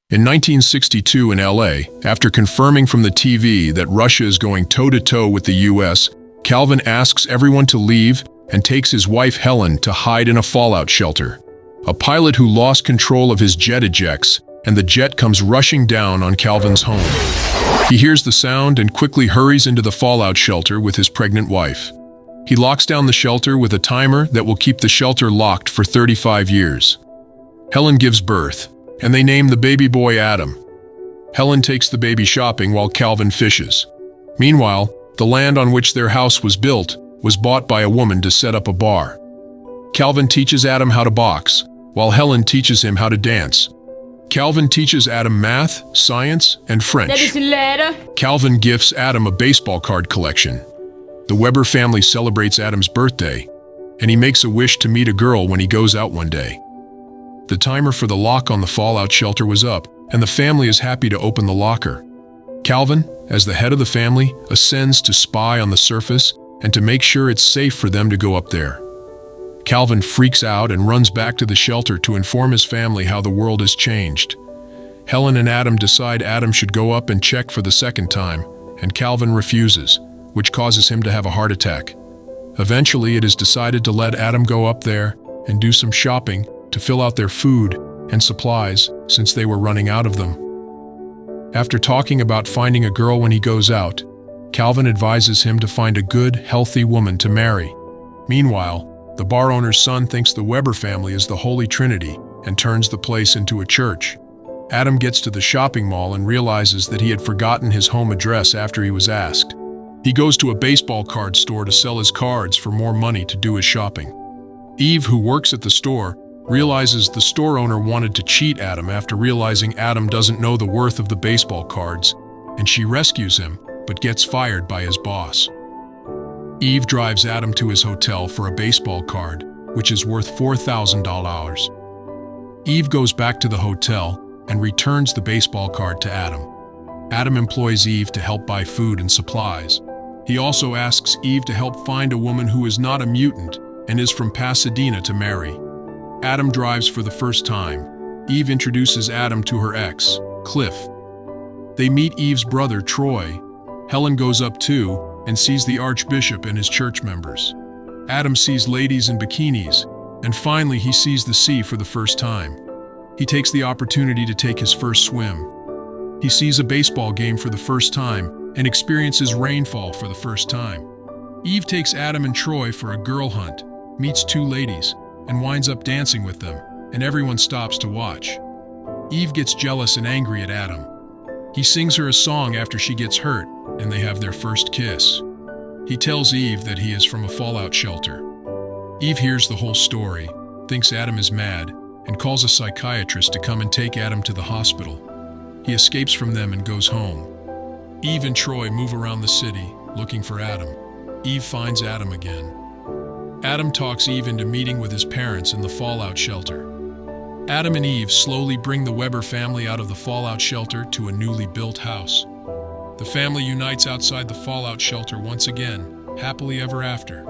In 1962 in LA, after confirming from the TV that Russia is going toe-to-toe with the US, Calvin asks everyone to leave and takes his wife Helen to hide in a fallout shelter. A pilot who lost control of his jet ejects, and the jet comes rushing down on Calvin's home. He hears the sound and quickly hurries into the fallout shelter with his pregnant wife. He locks down the shelter with a timer that will keep the shelter locked for 35 years. Helen gives birth, and they name the baby boy Adam. Helen takes the baby shopping while Calvin fishes. Meanwhile, the land on which their house was built was bought by a woman to set up a bar. Calvin teaches Adam how to box, while Helen teaches him how to dance. Calvin teaches Adam math, science, and French. Calvin gifts Adam a baseball card collection. The Weber family celebrates Adam's birthday, and he makes a wish to meet a girl when he goes out one day. The timer for the lock on the fallout shelter was up, and the family is happy to open the locker. Calvin, as the head of the family, ascends to spy on the surface and to make sure it's safe for them to go up there. Calvin freaks out and runs back to the shelter to inform his family how the world has changed. Helen and Adam decide Adam should go up and check for the second time, and Calvin refuses, which causes him to have a heart attack. Eventually, it is decided to let Adam go up there and do some shopping to fill out their food and supplies since they were running out of them. After talking about finding a girl when he goes out, Calvin advises him to find a good, healthy woman to marry. Meanwhile, the bar owner's son thinks the Weber family is the Holy Trinity and turns the place into a church. Adam gets to the shopping mall and realizes that he had forgotten his home address after he was asked. He goes to a baseball card store to sell his cards for more money to do his shopping. Eve, who works at the store, realizes the store owner wanted to cheat Adam after realizing Adam doesn't know the worth of the baseball cards, and she rescues him, but gets fired by his boss. Eve drives Adam to his hotel for a baseball card, which is worth $4,000. Eve goes back to the hotel and returns the baseball card to Adam. Adam employs Eve to help buy food and supplies. He also asks Eve to help find a woman who is not a mutant and is from Pasadena to marry. Adam drives for the first time. Eve introduces Adam to her ex, Cliff. They meet Eve's brother, Troy. Helen goes up too and sees the Archbishop and his church members. Adam sees ladies in bikinis, and finally he sees the sea for the first time. He takes the opportunity to take his first swim. He sees a baseball game for the first time and experiences rainfall for the first time. Eve takes Adam and Troy for a girl hunt, meets two ladies, and winds up dancing with them, and everyone stops to watch. Eve gets jealous and angry at Adam. He sings her a song after she gets hurt, and they have their first kiss. He tells Eve that he is from a fallout shelter. Eve hears the whole story, thinks Adam is mad, and calls a psychiatrist to come and take Adam to the hospital. He escapes from them and goes home. Eve and Troy move around the city, looking for Adam. Eve finds Adam again. Adam talks Eve into meeting with his parents in the fallout shelter. Adam and Eve slowly bring the Weber family out of the fallout shelter to a newly built house. The family unites outside the fallout shelter once again, happily ever after.